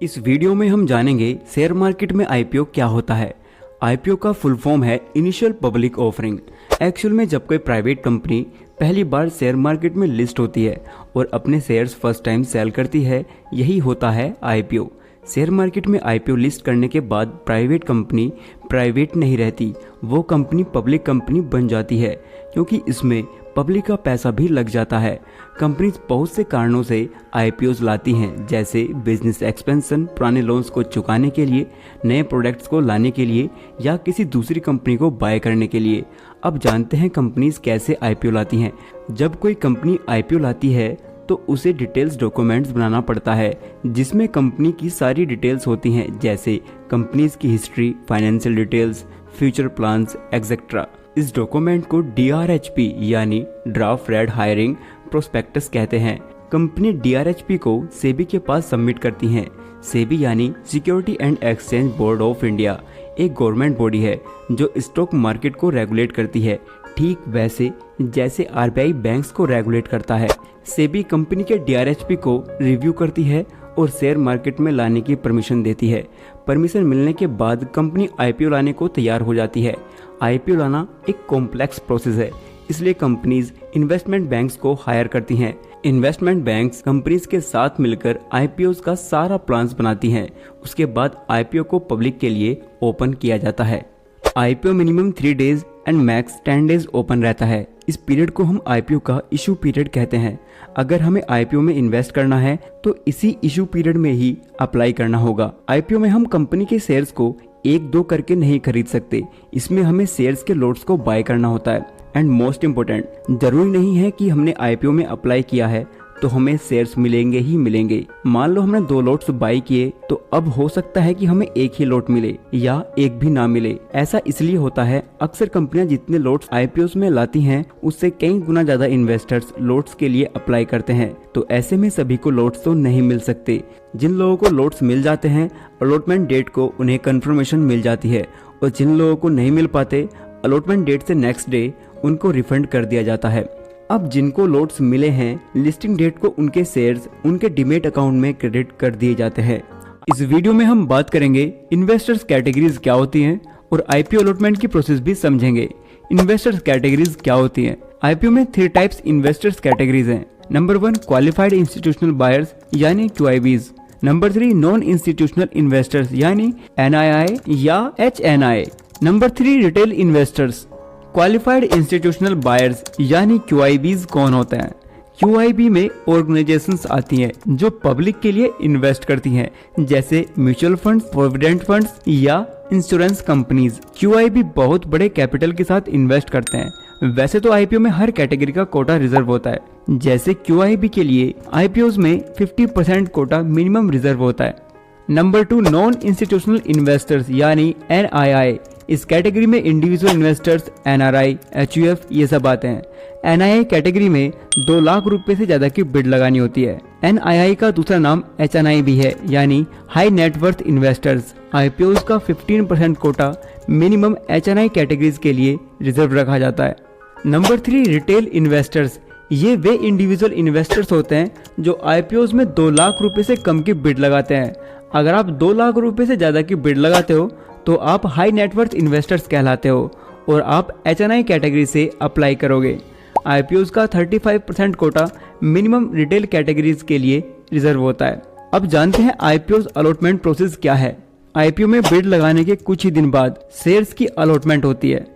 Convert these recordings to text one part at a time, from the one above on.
इस वीडियो में हम जानेंगे शेयर मार्केट में आईपीओ क्या होता है। आईपीओ का फुल फॉर्म है इनिशियल पब्लिक ऑफरिंग। एक्चुअल में जब कोई प्राइवेट कंपनी पहली बार शेयर मार्केट में लिस्ट होती है और अपने शेयर्स फर्स्ट टाइम सेल करती है, यही होता है आईपीओ। शेयर मार्केट में आईपीओ लिस्ट करने के बाद प्राइवेट कंपनी प्राइवेट नहीं रहती, वो कंपनी पब्लिक कंपनी बन जाती है, क्योंकि इसमें पब्लिक का पैसा भी लग जाता है। कंपनीज बहुत से कारणों से आईपीओज लाती हैं, जैसे बिजनेस एक्सपेंशन, पुराने लोन्स को चुकाने के लिए, नए प्रोडक्ट्स को लाने के लिए या किसी दूसरी कंपनी को बाय करने के लिए। अब जानते हैं कंपनीज कैसे आईपीओ लाती हैं। जब कोई कंपनी आईपीओ लाती है तो उसे डिटेल्स डॉक्यूमेंट्स बनाना पड़ता है, जिसमें कंपनी की सारी डिटेल्स होती हैं, जैसे कंपनीज की history, financial details, future plans etcetera. इस डॉक्यूमेंट को DRHP यानी ड्राफ्ट रेड हायरिंग प्रोस्पेक्टस कहते हैं। कंपनी DRHP को सेबी के पास सबमिट करती हैं। सेबी यानी security and exchange board of India एक गवर्नमेंट बॉडी है जो स्टॉक मार्केट को रेगुलेट करती है, ठीक वैसे जैसे RBI बैंक्स को रेगुलेट करता है। सेबी कंपनी के DRHP को रिव्यू करती है और शेयर मार्केट में लाने की परमिशन देती है। परमिशन मिलने के बाद कंपनी आईपीओ लाने को तैयार हो जाती है। आईपीओ लाना एक कॉम्प्लेक्स प्रोसेस है, इसलिए कंपनीज इन्वेस्टमेंट बैंक्स को हायर करती हैं। इन्वेस्टमेंट बैंक्स कंपनीज के साथ मिलकर आईपीओज का सारा प्लान्स बनाती हैं। उसके बाद आईपीओ को पब्लिक के लिए ओपन किया जाता है। IPO minimum 3 days and max 10 days open रहता है। इस पीरियड को हम आईपीओ का इशू पीरियड कहते हैं। अगर हमें आईपीओ में इन्वेस्ट करना है तो इसी इशू पीरियड में ही अप्लाई करना होगा। आईपीओ में हम कंपनी के शेयर्स को 1-2 करके नहीं खरीद सकते, इसमें हमें शेयर्स के लॉट्स को बाय करना होता है। एंड मोस्ट इम्पोर्टेंट, जरूरी नहीं है कि हमने आईपीओ में अप्लाई किया है तो हमें शेयर्स मिलेंगे ही मिलेंगे। मान लो हमने 2 लॉट्स बाई किए तो अब हो सकता है कि हमें एक ही लॉट मिले या एक भी ना मिले। ऐसा इसलिए होता है, अक्सर कंपनियां जितने लॉट्स आईपीओस में लाती हैं उससे कई गुना ज्यादा इन्वेस्टर्स लॉट्स के लिए अप्लाई करते हैं, तो ऐसे में सभी को लॉट्स तो नहीं मिल सकते। जिन लोगों को लॉट्स मिल जाते हैं, अलॉटमेंट डेट को उन्हें कंफर्मेशन मिल जाती है, और जिन लोगों को नहीं मिल पाते, अलॉटमेंट डेट से नेक्स्ट डे उनको रिफंड कर दिया जाता है। अब जिनको लॉट्स मिले हैं, लिस्टिंग डेट को उनके शेयर्स उनके डीमैट अकाउंट में क्रेडिट कर दिए जाते हैं। इस वीडियो में हम बात करेंगे इन्वेस्टर्स कैटेगरीज क्या होती हैं और आईपीओ अलॉटमेंट की प्रोसेस भी समझेंगे। इन्वेस्टर्स कैटेगरीज क्या होती हैं? आईपीओ में 3 टाइप्स इन्वेस्टर्स कैटेगरीज हैं। नंबर 1 क्वालिफाइड इंस्टीट्यूशनल बायर्स यानी QIBs। Number 3 non institutional investors यानी NII या HNI। Number 3 retail investors. Qualified institutional buyers यानी QIBs कौन होते हैं? QIB में ऑर्गेनाइजेशंस आती हैं जो पब्लिक के लिए इन्वेस्ट करती हैं, जैसे म्यूचुअल फंड्स, प्रोविडेंट फंड्स या इंश्योरेंस कंपनीज। QIB बहुत बड़े कैपिटल के साथ इन्वेस्ट करते हैं। वैसे तो आईपीओ में हर कैटेगरी का कोटा रिजर्व होता है, जैसे QIB के लिए आईपीओ में 50% कोटा मिनिमम रिजर्व होता है। नंबर 2 नॉन इंस्टीट्यूशनल इन्वेस्टर्स यानी NII। इस कैटेगरी में इंडिविजुअल इन्वेस्टर्स, NRI, HUF ये सब आते हैं। NII कैटेगरी में 2 लाख रुपए से ज्यादा की बिड लगानी होती है। NII का दूसरा नाम HNI भी है, यानी हाई नेटवर्थ इन्वेस्टर्स। आईपीओ का 15% कोटा मिनिमम HNI कैटेगरीज के लिए रिजर्व रखा जाता है। Number 3 retail investors. ये वे इंडिविजुअल इन्वेस्टर्स होते हैं जो आईपीओ में 2 लाख रुपए से कम की बिड लगाते हैं। अगर आप 2 लाख रुपए से ज्यादा की बिड लगाते हो तो आप हाई नेटवर्थ इन्वेस्टर्स कहलाते हो और आप HNI कैटेगरी से अप्लाई करोगे। आईपीओज का 35% कोटा मिनिमम रिटेल कैटेगरीज के लिए रिजर्व होता है। अब जानते हैं आईपीओज अलॉटमेंट प्रोसेस क्या है। आईपीओ में बिड लगाने के कुछ ही दिन बाद शेयर्स की अलॉटमेंट होती है।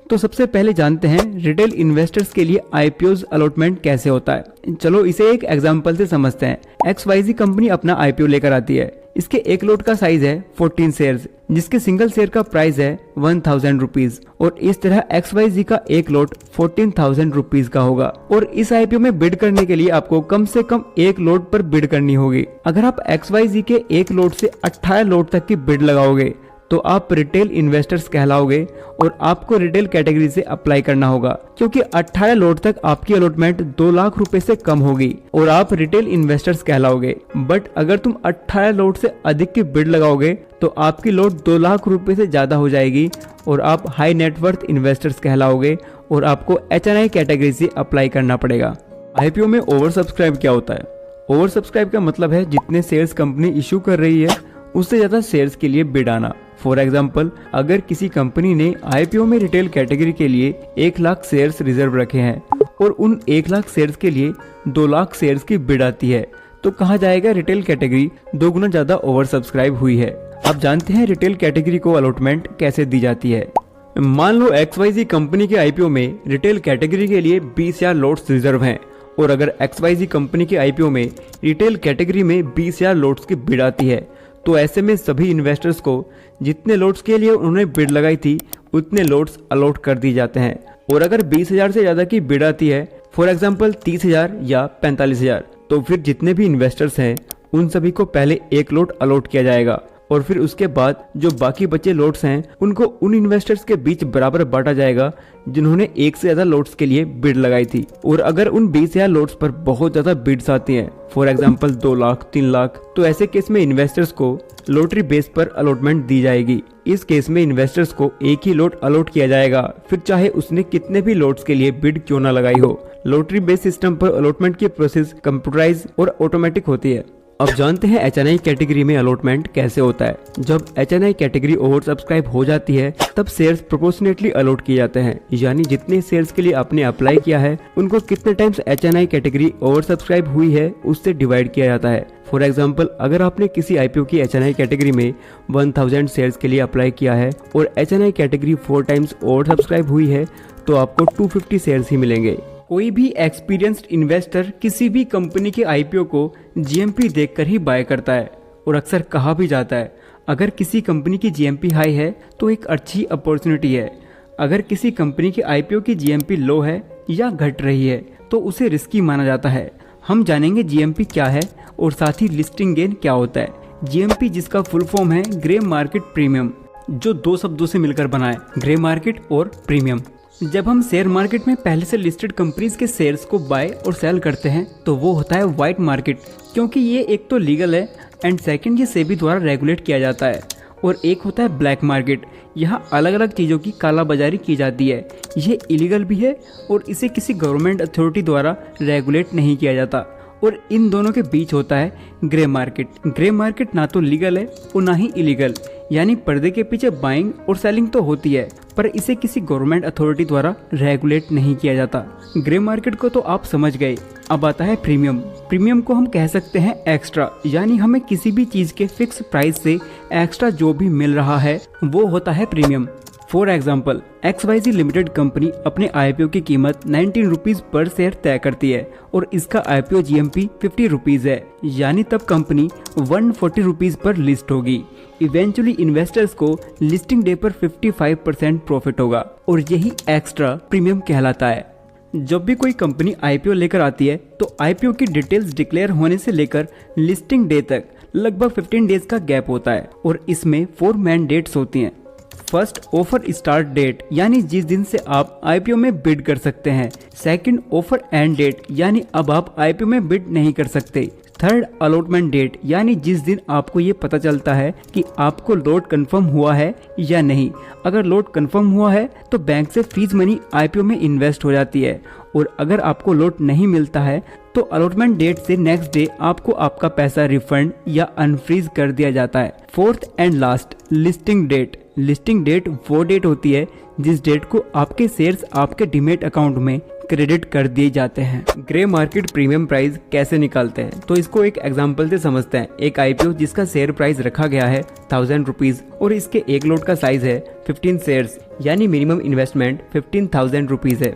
तो सबसे पहले जानते हैं रिटेल इन्वेस्टर्स के लिए आईपीओज अलॉटमेंट कैसे होता है। चलो इसे एक एग्जांपल से समझते हैं। XYZ कंपनी अपना आईपीओ लेकर आती है। इसके एक लॉट का साइज है 14 शेयर्स, जिसके सिंगल शेयर का प्राइस है 1000 रुपीज, और इस तरह XYZ का एक लॉट 14,000 रुपीज का होगा। और इस आईपीओ में बिड करने के लिए आपको कम से कम एक लॉट पर बिड करनी होगी। अगर आप XYZ के एक लॉट से 18 लॉट तक की बिड लगाओगे तो आप रिटेल इन्वेस्टर्स कहलाओगे और आपको रिटेल कैटेगरी से अप्लाई करना होगा, क्योंकि 18 लॉट तक आपकी अलॉटमेंट 2 लाख रुपए से कम होगी और आप रिटेल इन्वेस्टर्स कहलाओगे। बट अगर तुम 18 लॉट से अधिक की बिड लगाओगे तो आपकी लॉट 2 लाख रुपए से ज्यादा हो जाएगी और आप हाई नेटवर्थ इन्वेस्टर्स कहलाओगे और आपको HNI कैटेगरी से अप्लाई करना पड़ेगा। आईपीओ में ओवर सब्सक्राइब क्या होता है? ओवर सब्सक्राइब का मतलब है जितने शेयर्स कंपनी इशू कर रही है उससे ज्यादा शेयर्स के लिए बिड आना। फॉर एग्जाम्पल, अगर किसी कंपनी ने आईपीओ में रिटेल कैटेगरी के लिए 1 लाख शेयर्स रिजर्व रखे हैं और उन 1 लाख शेयर्स के लिए 2 लाख शेयर्स की बिड आती है, तो कहा जाएगा रिटेल कैटेगरी 2 गुना ज्यादा ओवर सब्सक्राइब हुई है। अब जानते हैं रिटेल कैटेगरी को अलॉटमेंट कैसे दी जाती है। मान लो XYZ कंपनी के आईपीओ में रिटेल कैटेगरी के लिए 20,000 लॉट्स रिजर्व हैं और अगर XYZ कंपनी के आईपीओ में रिटेल कैटेगरी में 20,000 लॉट्स की बिड आती है, तो ऐसे में सभी इन्वेस्टर्स को जितने लॉट्स के लिए उन्होंने बिड लगाई थी उतने लॉट्स अलॉट कर दिए जाते हैं। और अगर 20,000 से ज्यादा की बिड आती है, फॉर एग्जांपल 30,000 या 45,000, तो फिर जितने भी इन्वेस्टर्स हैं उन सभी को पहले 1 लॉट अलॉट किया जाएगा और फिर उसके बाद जो बाकी बचे लॉट्स हैं उनको उन इन्वेस्टर्स के बीच बराबर बांटा जाएगा जिन्होंने 1 से ज्यादा लॉट्स के लिए बिड लगाई थी। और अगर उन 20,000 लॉट्स पर बहुत ज्यादा बिड्स आती हैं, फॉर एग्जांपल 2 लाख 3 लाख, तो ऐसे केस में इन्वेस्टर्स को लॉटरी बेस पर अलॉटमेंट दी जाएगी। इस केस में इन्वेस्टर्स को एक ही लॉट अलॉट किया जाएगा, फिर चाहे उसने कितने भी लॉट्स के लिए बिड क्यों ना लगाई हो। लॉटरी बेस सिस्टम पर अलॉटमेंट की प्रोसेस कंप्यूटराइज और ऑटोमेटिक होती है। अब जानते हैं HNI कैटेगरी में अलॉटमेंट कैसे होता है। जब HNI कैटेगरी ओवर सब्सक्राइब हो जाती है तब शेयर्स प्रोपोर्शनेटली अलॉट किए जाते हैं, यानी जितने शेयर्स के लिए आपने अप्लाई किया है उनको कितने times HNI category over subscribe हुई है उससे डिवाइड किया जाता है। फॉर एग्जाम्पल, अगर आपने किसी आईपीओ की HNI कैटेगरी में 1000 शेयर्स के लिए अप्लाई किया है और HNI category 4 times over subscribe हुई है तो आपको 250 शेयर्स ही मिलेंगे। कोई भी एक्सपीरियंस्ड इन्वेस्टर किसी भी कंपनी के आईपीओ को जीएमपी देखकर ही बाय करता है और अक्सर कहा भी जाता है अगर किसी कंपनी की जीएमपी हाई है तो एक अच्छी अपॉर्चुनिटी है, अगर किसी कंपनी के आईपीओ की जीएमपी लो है या घट रही है तो उसे रिस्की माना जाता है। हम जानेंगे जीएमपी क्या है और साथ ही लिस्टिंग गेन क्या होता है। जीएमपी जिसका फुल फॉर्म है ग्रे मार्केट प्रीमियम, जो 2 शब्दों से मिलकर बना है, ग्रे मार्केट और प्रीमियम। जब हम शेयर मार्केट में पहले से लिस्टेड कंपनीज के शेयर्स को बाय और सेल करते हैं तो वो होता है व्हाइट मार्केट, क्योंकि ये एक तो लीगल है एंड सेकंड ये सेबी द्वारा रेगुलेट किया जाता है। और एक होता है ब्लैक मार्केट, यहाँ अलग अलग चीज़ों की कालाबाजारी की जाती है, ये इलीगल भी है और इसे किसी गवर्नमेंट अथॉरिटी द्वारा रेगुलेट नहीं किया जाता। और इन दोनों के बीच होता है ग्रे मार्केट। ग्रे मार्केट ना तो लीगल है और ना ही इलीगल, यानी पर्दे के पीछे बाइंग और सेलिंग तो होती है पर इसे किसी गवर्नमेंट अथॉरिटी द्वारा रेगुलेट नहीं किया जाता। ग्रे मार्केट को तो आप समझ गए। अब आता है प्रीमियम। प्रीमियम को हम कह सकते हैं एक्स्ट्रा, यानी हमें किसी भी चीज के फिक्स प्राइस से एक्स्ट्रा जो भी मिल रहा है वो होता है premium. For example, XYZ limited company अपने आईपीओ की कीमत 19 रुपीज पर शेयर तय करती है और इसका आईपीओ जीएमपी 50 रुपीज है, यानी तब कंपनी 140 रुपीज पर लिस्ट होगी। इवेंचुअली इन्वेस्टर्स को लिस्टिंग डे पर 55% प्रॉफिट होगा और यही एक्स्ट्रा प्रीमियम कहलाता है। जब भी कोई कंपनी आईपीओ लेकर आती है तो आईपीओ की डिटेल्स डिक्लेयर होने से लेकर लिस्टिंग डे तक लगभग 15 डेज का गैप होता है और इसमें 4 मेन डेट्स होती हैं। फर्स्ट, ऑफर स्टार्ट डेट, यानी जिस दिन से आप आईपीओ में बिड कर सकते हैं। सेकंड, ऑफर एंड डेट, यानी अब आप आईपीओ में बिड नहीं कर सकते। थर्ड, अलॉटमेंट डेट, यानी जिस दिन आपको ये पता चलता है कि आपको लॉट कंफर्म हुआ है या नहीं। अगर लॉट कंफर्म हुआ है तो बैंक से फीस मनी आईपीओ में इन्वेस्ट हो जाती है और अगर आपको लॉट नहीं मिलता है तो अलॉटमेंट डेट से नेक्स्ट डे आपको आपका पैसा रिफंड या अनफ्रीज कर दिया जाता है। Fourth and last, listing date. Listing date वो डेट होती है जिस डेट को आपके शेयर्स आपके डीमैट अकाउंट में क्रेडिट कर दिए जाते हैं। ग्रे मार्केट प्रीमियम प्राइस कैसे निकालते हैं तो इसको एक एग्जांपल से समझते हैं। एक आईपीओ जिसका शेयर प्राइस रखा गया है 1000 रुपीज और इसके एक लॉट का साइज है 15 शेयर्स, यानी मिनिमम इन्वेस्टमेंट 15,000 रुपीज है।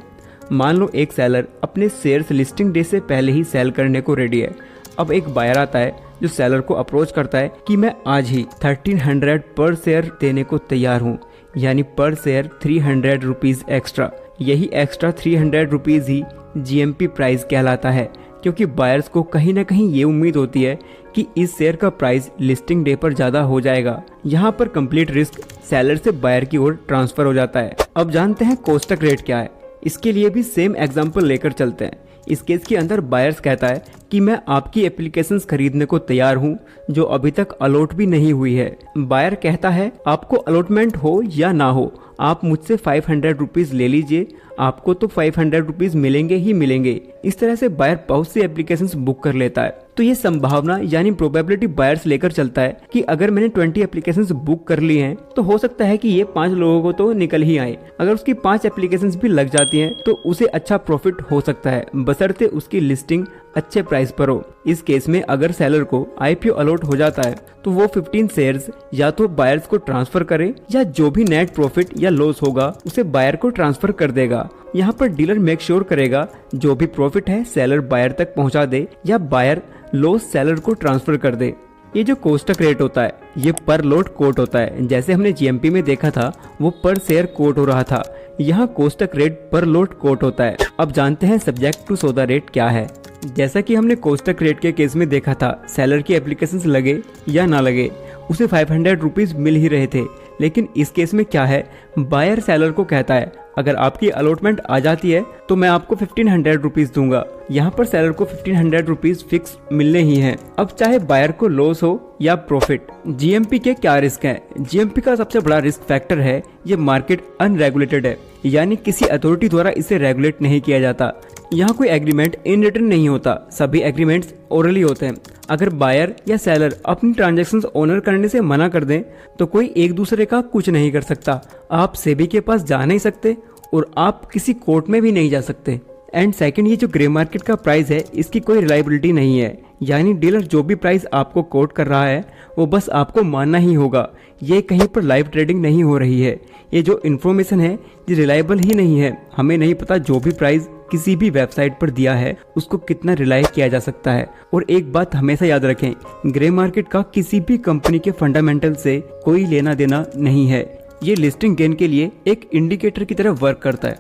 मान लो एक सेलर अपने शेयर्स लिस्टिंग डे से पहले ही सेल करने को रेडी है। अब एक बायर आता है जो सेलर को अप्रोच करता है कि मैं आज ही 1300 पर शेयर देने को तैयार हूँ, यानी पर शेयर 300 रुपीज एक्स्ट्रा। यही एक्स्ट्रा 300 रुपीज ही जीएमपी प्राइस कहलाता है, क्योंकि बायर्स को कहीं ना कहीं ये उम्मीद होती है कि इस शेयर का प्राइस लिस्टिंग डे पर ज्यादा हो जाएगा। यहाँ पर कंप्लीट रिस्क सेलर से बायर की ओर ट्रांसफर हो जाता है। अब जानते हैं कोस्टक रेट क्या है। इसके लिए भी सेम एग्जाम्पल लेकर चलते हैं। इस केस के अंदर बायर्स कहता है कि मैं आपकी एप्लीकेशंस खरीदने को तैयार हूं जो अभी तक अलॉट भी नहीं हुई है। बायर कहता है आपको अलॉटमेंट हो या ना हो, आप मुझसे 500 रुपीज ले लीजिए, आपको तो 500 रुपीज मिलेंगे ही मिलेंगे। इस तरह से बायर बहुत सी एप्लीकेशंस बुक कर लेता है। तो ये संभावना यानी प्रोबेबिलिटी बायर्स लेकर चलता है कि अगर मैंने 20 एप्लीकेशंस बुक कर ली हैं तो हो सकता है कि ये 5 लोगों को तो निकल ही आए। अगर उसकी 5 एप्लीकेशंस भी लग जाती हैं तो उसे अच्छा प्रॉफिट हो सकता है, बशर्ते उसकी लिस्टिंग अच्छे प्राइस पर हो। इस केस में अगर सेलर को आईपीओ अलॉट हो जाता है तो वो 15 शेयर्स या तो बायर्स को ट्रांसफर करे या जो भी नेट प्रॉफिट या लॉस होगा उसे बायर को ट्रांसफर कर देगा। यहाँ पर डीलर मेक श्योर करेगा जो भी प्रॉफिट है सेलर बायर तक पहुँचा दे या बायर लॉस सेलर को ट्रांसफर कर दे। ये जो कोष्टक रेट होता है ये पर लोट कोट होता है। जैसे हमने जीएमपी में देखा था वो पर शेयर कोट हो रहा था, यहाँ कोष्टक रेट पर लोट कोट होता है। अब जानते हैं सब्जेक्ट टू सौदा रेट क्या है। जैसा कि हमने कोष्टक रेट के केस में देखा था, सेलर की एप्लीकेशंस लगे या ना लगे उसे 500 रुपीज मिल ही रहे थे। लेकिन इस केस में क्या है, बायर सेलर को कहता है अगर आपकी अलॉटमेंट आ जाती है तो मैं आपको 1500 रुपीज दूंगा। यहाँ पर सेलर को 1500 रुपीज फिक्स मिलने ही हैं। अब चाहे बायर को लॉस हो या प्रॉफिट। जीएमपी के क्या रिस्क है? जीएमपी का सबसे बड़ा रिस्क फैक्टर है ये मार्केट अनरेगुलेटेड है, यानी किसी अथॉरिटी द्वारा इसे रेगुलेट नहीं किया जाता। यहाँ कोई एग्रीमेंट इन रिटर्न नहीं होता, सभी एग्रीमेंट्स ओरली होते हैं। अगर बायर या सेलर अपनी ट्रांजैक्शंस ऑनर करने से मना कर दें तो कोई एक दूसरे का कुछ नहीं कर सकता। आप सेबी के पास जा नहीं सकते और आप किसी कोर्ट में भी नहीं जा सकते। एंड सेकंड, ये जो ग्रे मार्केट का प्राइस है इसकी कोई रिलायबिलिटी नहीं है, यानी डीलर जो भी प्राइस आपको कोट कर रहा है वो बस आपको मानना ही होगा। ये कहीं पर लाइव ट्रेडिंग नहीं हो रही है। ये जो इन्फॉर्मेशन है ये रिलायबल ही नहीं है। हमें नहीं पता जो भी प्राइस किसी भी वेबसाइट पर दिया है उसको कितना रिलाय किया जा सकता है। और एक बात हमेशा याद रखें, ग्रे मार्केट का किसी भी कंपनी के फंडामेंटल से कोई लेना देना नहीं है। ये लिस्टिंग गेन के लिए एक इंडिकेटर की तरह वर्क करता है।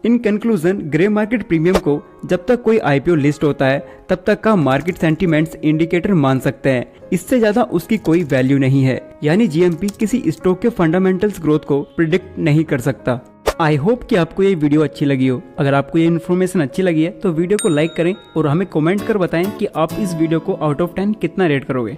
In conclusion, grey market premium को जब तक कोई आईपीओ लिस्ट होता है तब तक का मार्केट सेंटीमेंट्स इंडिकेटर मान सकते हैं, इससे ज्यादा उसकी कोई वैल्यू नहीं है। यानी जीएमपी किसी स्टॉक के फंडामेंटल्स ग्रोथ को प्रिडिक्ट नहीं कर सकता। आई होप कि आपको ये वीडियो अच्छी लगी हो। अगर आपको ये इन्फॉर्मेशन अच्छी लगी है तो वीडियो को लाइक करें और हमें कमेंट कर बताएं कि आप इस वीडियो को आउट ऑफ 10 कितना रेट करोगे।